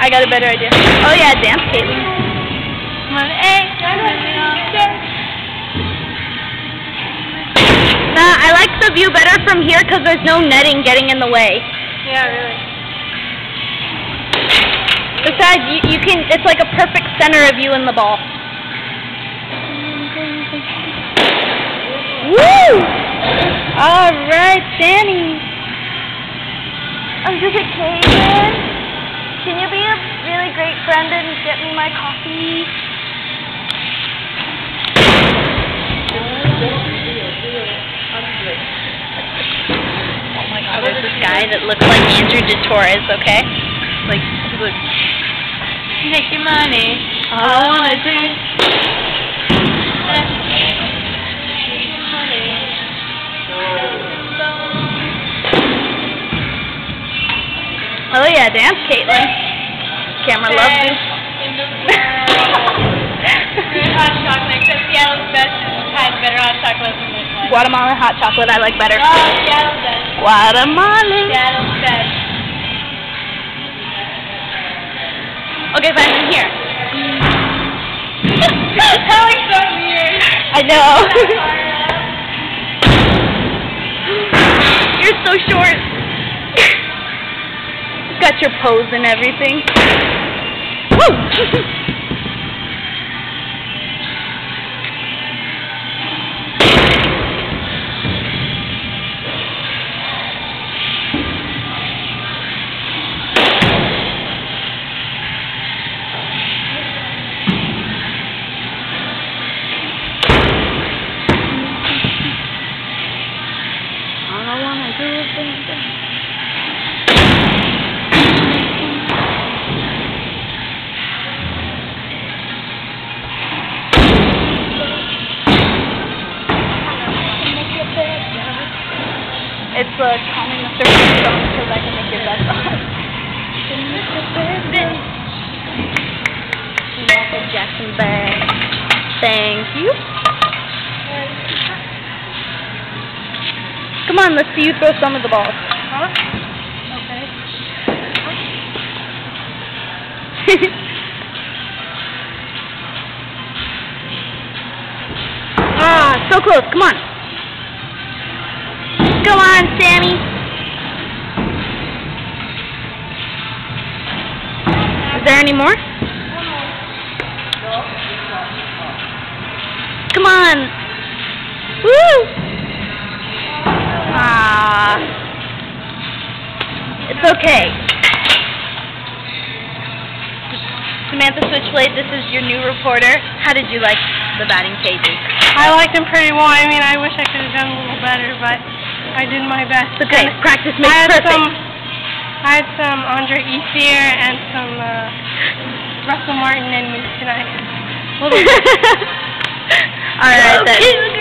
I got a better idea. Oh yeah, dance, Caitlin. Come on, hey. I like the view better from here because there's no netting getting in the way. Yeah, really. Besides, you can. It's like a perfect center of you in the ball. Woo! All right, Danny. This is Caitlin. Can you be a really great friend and get me my coffee? Oh my God, there's this guy that looks like Andrew DeTorres, okay? Like, he looks... Make your money. All I wanna do. Oh yeah, dance, Caitlin. Camera loves you. Good hot chocolate, except Seattle's best has better hot chocolate than this one. Guatemalan hot chocolate I like better. Oh, Seattle's best. Guatemalan. Seattle's best. Okay, fine, I'm here. That looks so weird. I know. You're so short. Got your pose and everything. Woo! All I wanna do is dance. It's calming the surface zone because I can make your bed off. Michael Jackson bag. Thank you. Come on, let's see you throw some of the balls. Huh? Okay. Ah, so close. Come on. Come on, Sammy. Is there any more? Come on. Woo! Ah. It's okay. Samantha Switchblade, this is your new reporter. How did you like the batting cages? I liked them pretty well. I mean, I wish I could have done a little better, but I did my best. It's okay. Practice makes perfect. I had some Andre Ethier and some Russell Martin in me tonight. All right, then.